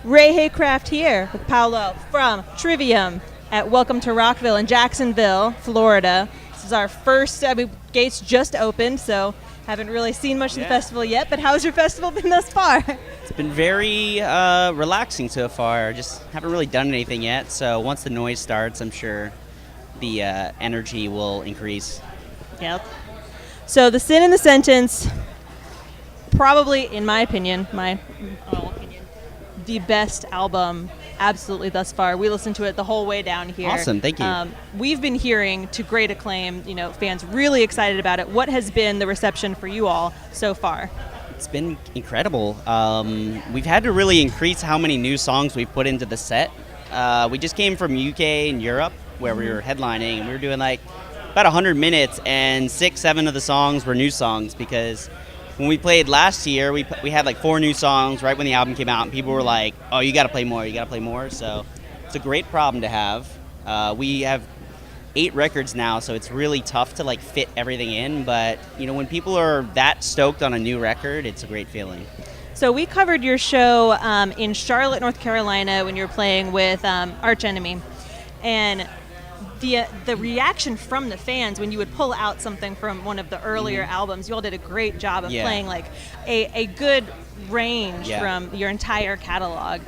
Ray Haycraft here with Paolo from Trivium at Welcome to Rockville in Jacksonville, Florida. This is our first, gates just opened, so haven't really seen much of the festival yet, but how's your festival been thus far? It's been very relaxing so far. Just haven't really done anything yet, so once the noise starts, I'm sure the energy will increase. Yep. So The Sin in the Sentence, probably, in my opinion, the best album absolutely thus far. We listened to it the whole way down here. Awesome, thank you. We've been hearing to great acclaim, fans really excited about it. What has been the reception for you all so far? It's been incredible. We've had to really increase how many new songs we've put into the set. We just came from UK and Europe where we were headlining, and we were doing like about 100 minutes, and 6-7 of the songs were new songs because when we played last year, we had like 4 new songs right when the album came out, and people were like, oh, you got to play more. So it's a great problem to have. We have 8 records now, so it's really tough to like fit everything in. But, when people are that stoked on a new record, it's a great feeling. So we covered your show in Charlotte, North Carolina when you were playing with Arch Enemy. And the reaction from the fans when you would pull out something from one of the earlier albums, you all did a great job of playing like a good range from your entire catalog.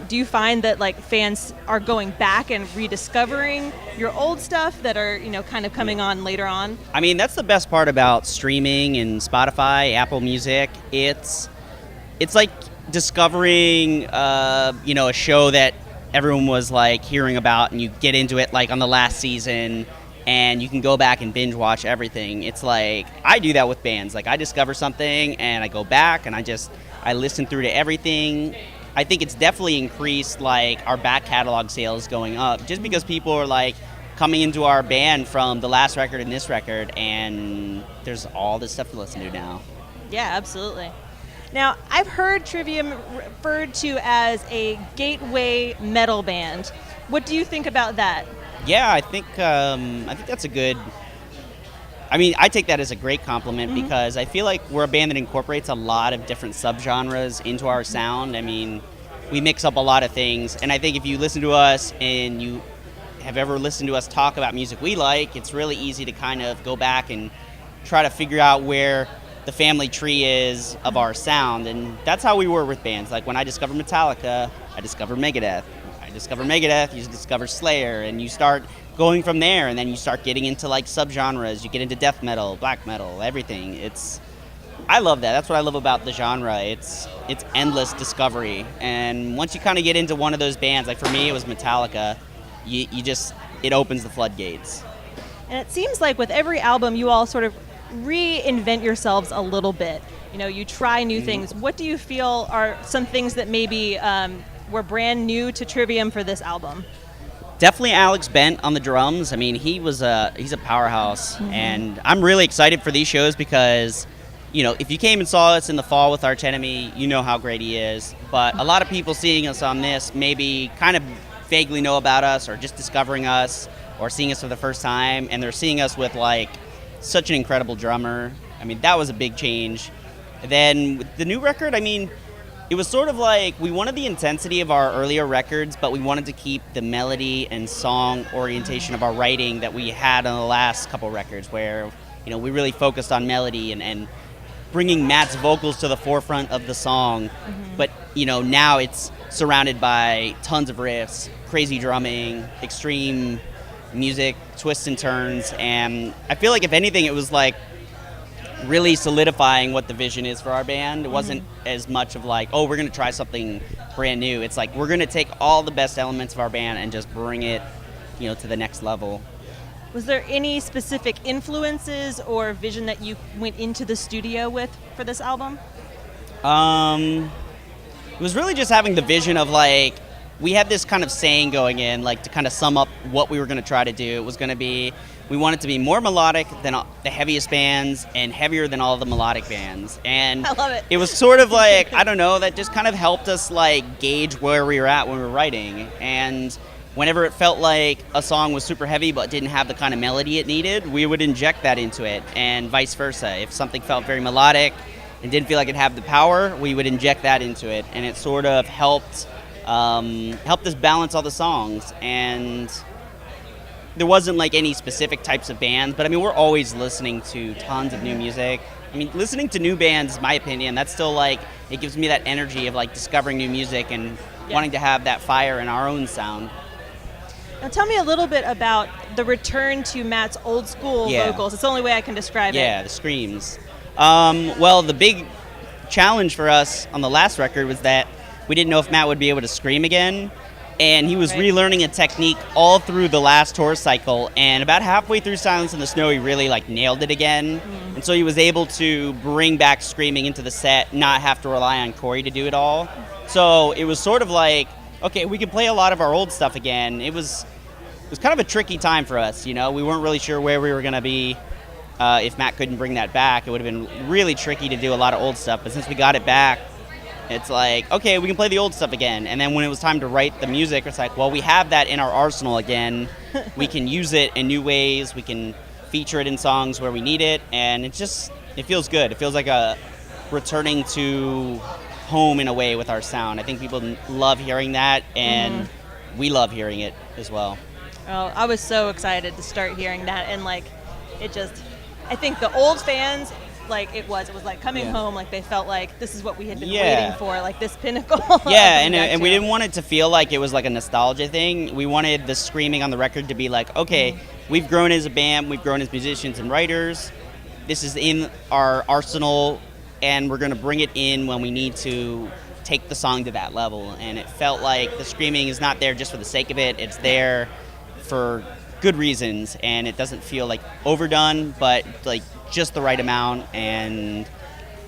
Do you find that like fans are going back and rediscovering your old stuff that are kind of coming on later on? I mean, that's the best part about streaming and Spotify, Apple Music. It's like discovering a show that everyone was like hearing about, and you get into it like on the last season and you can go back and binge watch everything. It's like I do that with bands. Like I discover something and I go back and I listen through to everything. I think it's definitely increased like our back catalog sales going up just because people are like coming into our band from the last record and this record, and there's all this stuff to listen to now. Yeah, absolutely. Now, I've heard Trivium referred to as a gateway metal band. What do you think about that? Yeah, I think that's a good. I mean, I take that as a great compliment because I feel like we're a band that incorporates a lot of different subgenres into our sound. I mean, we mix up a lot of things, and I think if you listen to us and you have ever listened to us talk about music we like, it's really easy to kind of go back and try to figure out where the family tree is of our sound, and that's how we were with bands. Like when I discovered Metallica, I discovered Megadeth. You discover Slayer, and you start going from there, and then you start getting into like subgenres. You get into death metal, black metal, everything. I love that. That's what I love about the genre. It's endless discovery, and once you kind of get into one of those bands, like for me it was Metallica, it opens the floodgates. And it seems like with every album you all sort of reinvent yourselves a little bit. You try new things. What do you feel are some things that maybe were brand new to Trivium for this album? Definitely Alex Bent on the drums. I mean, he's a powerhouse, and I'm really excited for these shows because, if you came and saw us in the fall with Arch Enemy, you know how great he is. But a lot of people seeing us on this maybe kind of vaguely know about us or just discovering us or seeing us for the first time, and they're seeing us with like such an incredible drummer. I mean, that was a big change. And then with the new record, I mean, it was sort of like we wanted the intensity of our earlier records, but we wanted to keep the melody and song orientation of our writing that we had on the last couple records, where we really focused on melody and bringing Matt's vocals to the forefront of the song. But now it's surrounded by tons of riffs, crazy drumming, extreme music, twists and turns, and I feel like if anything it was like really solidifying what the vision is for our band. It wasn't as much of like, oh, we're going to try something brand new. It's like we're going to take all the best elements of our band and just bring it to the next level. Was there any specific influences or vision that you went into the studio with for this album? It was really just having the vision of like, we had this kind of saying going in, like to kind of sum up what we were going to try to do. It was going to be, we wanted to be more melodic than the heaviest bands and heavier than all of the melodic bands. And I love it. It was sort of like, I don't know, that just kind of helped us like gauge where we were at when we were writing. And whenever it felt like a song was super heavy but didn't have the kind of melody it needed, we would inject that into it, and vice versa. If something felt very melodic and didn't feel like it had the power, we would inject that into it. And it sort of helped helped us balance all the songs. And there wasn't like any specific types of bands, but I mean, we're always listening to tons of new music. I mean, listening to new bands, in my opinion, that's still like, it gives me that energy of like discovering new music and wanting to have that fire in our own sound. Now tell me a little bit about the return to Matt's old school vocals. It's the only way I can describe it. Yeah, the screams. Well, the big challenge for us on the last record was that we didn't know if Matt would be able to scream again. And he was relearning a technique all through the last tour cycle. And about halfway through Silence in the Snow, he really like nailed it again. And so he was able to bring back screaming into the set, not have to rely on Corey to do it all. So it was sort of like, okay, we can play a lot of our old stuff again. It was kind of a tricky time for us, you know. We weren't really sure where we were going to be if Matt couldn't bring that back. It would have been really tricky to do a lot of old stuff. But since we got it back, it's like, okay, we can play the old stuff again. And then when it was time to write the music, it's like, well, we have that in our arsenal again. We can use it in new ways. We can feature it in songs where we need it. And it feels good. It feels like a returning to home in a way with our sound. I think people love hearing that, and we love hearing it as well. Oh, I was so excited to start hearing that. And like, I think the old fans, like it was like coming home, like they felt like this is what we had been waiting for, like this pinnacle. And we didn't want it to feel like it was like a nostalgia thing. We wanted the screaming on the record to be like, okay, we've grown as a band, we've grown as musicians and writers, this is in our arsenal, and we're going to bring it in when we need to take the song to that level. And it felt like the screaming is not there just for the sake of it, it's there for good reasons, and it doesn't feel like overdone, but like just the right amount. And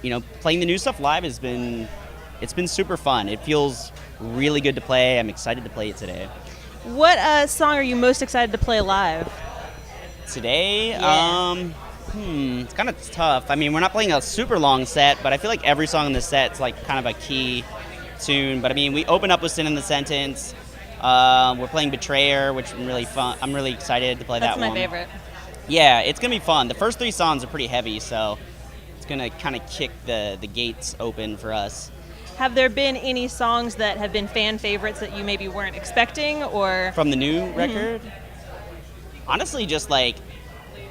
you know, playing the new stuff live it's been super fun. It feels really good to play. I'm excited to play it today. What song are you most excited to play live today? It's kind of tough. I mean, we're not playing a super long set, but I feel like every song in the set is like kind of a key tune. But I mean, we open up with Sin in the Sentence. We're playing Betrayer, which I'm really fun. I'm really excited to play that one. That's my favorite. Yeah, it's gonna be fun. The first three songs are pretty heavy, so it's gonna kind of kick the gates open for us. Have there been any songs that have been fan favorites that you maybe weren't expecting, or from the new record? Honestly, just like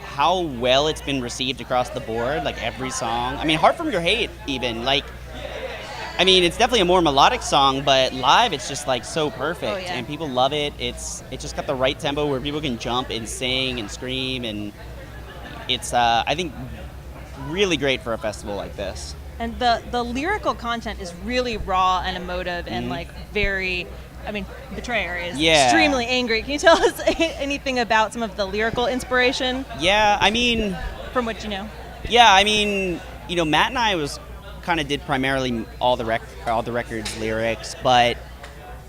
how well it's been received across the board, like every song. I mean, Heart From Your Hate, even like. I mean, it's definitely a more melodic song, but live it's just like so perfect, and people love it. It just got the right tempo where people can jump and sing and scream, and it's I think really great for a festival like this. And the lyrical content is really raw and emotive and like very. I mean, Betrayer is extremely angry. Can you tell us anything about some of the lyrical inspiration? Yeah, I mean, from what you know. Yeah, I mean, you know, Matt and I kind of did primarily all the record's lyrics, but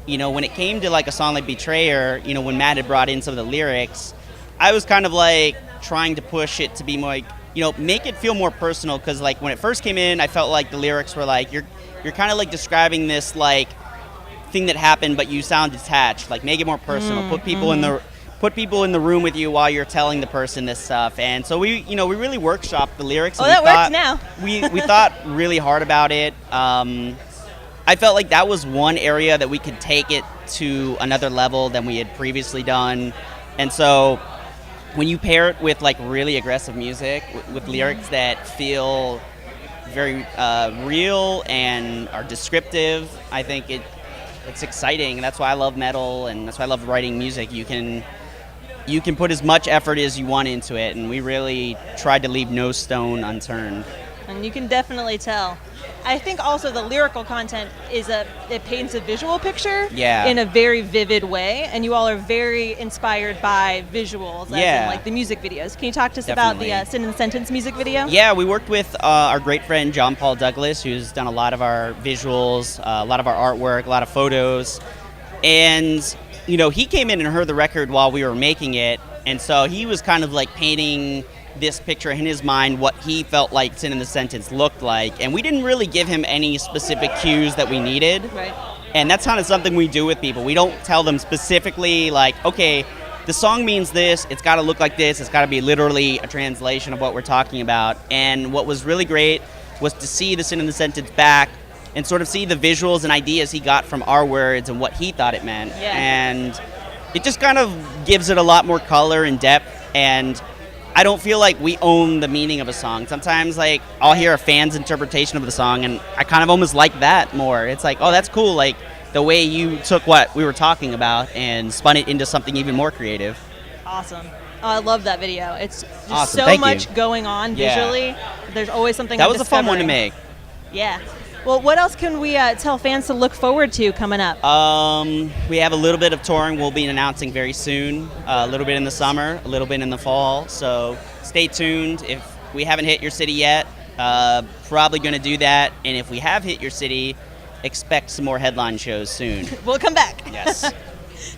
you know, when it came to like a song like Betrayer, you know, when Matt had brought in some of the lyrics, I was kind of like trying to push it to be more like, you know, make it feel more personal, because like when it first came in, I felt like the lyrics were like you're kind of like describing this like thing that happened, but you sound detached. Like make it more personal. Put people in the room with you while you're telling the person this stuff. And so we really workshopped the lyrics. Oh, that works now. we thought really hard about it. I felt like that was one area that we could take it to another level than we had previously done. And so when you pair it with like really aggressive music, with lyrics that feel very real and are descriptive, I think it's exciting. And that's why I love metal, and that's why I love writing music. You can put as much effort as you want into it, and we really tried to leave no stone unturned. And you can definitely tell. I think also the lyrical content it paints a visual picture in a very vivid way, and you all are very inspired by visuals, as in like the music videos. Can you talk to us about the Sin in the Sentence music video? Yeah, we worked with our great friend John Paul Douglas, who's done a lot of our visuals, a lot of our artwork, a lot of photos, and you know, he came in and heard the record while we were making it, and so he was kind of like painting this picture in his mind, what he felt like Sin in the Sentence looked like, and we didn't really give him any specific cues that we needed. Right. And that's kind of something we do with people. We don't tell them specifically like, okay, the song means this, it's got to look like this, it's got to be literally a translation of what we're talking about. And what was really great was to see the Sin in the Sentence back and sort of see the visuals and ideas he got from our words and what he thought it meant. Yeah. And it just kind of gives it a lot more color and depth, and I don't feel like we own the meaning of a song. Sometimes, like, I'll hear a fan's interpretation of the song, and I kind of almost like that more. It's like, oh, that's cool, like, the way you took what we were talking about and spun it into something even more creative. Awesome. Oh, I love that video. It's just Awesome. so Thank much you. going on Yeah. visually. There's always something That I'm was a fun one to discovering. make. Yeah. Well, what else can we tell fans to look forward to coming up? We have a little bit of touring we'll be announcing very soon, a little bit in the summer, a little bit in the fall, so stay tuned. If we haven't hit your city yet, probably going to do that, and if we have hit your city, expect some more headline shows soon. We'll come back. Yes. Do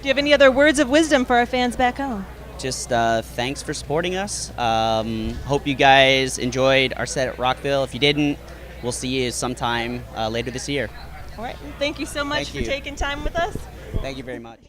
you have any other words of wisdom for our fans back home? Just thanks for supporting us. Hope you guys enjoyed our set at Rockville. If you didn't, we'll see you sometime later this year. All right. Thank you so much Thank for you. taking time with us. Thank you very much.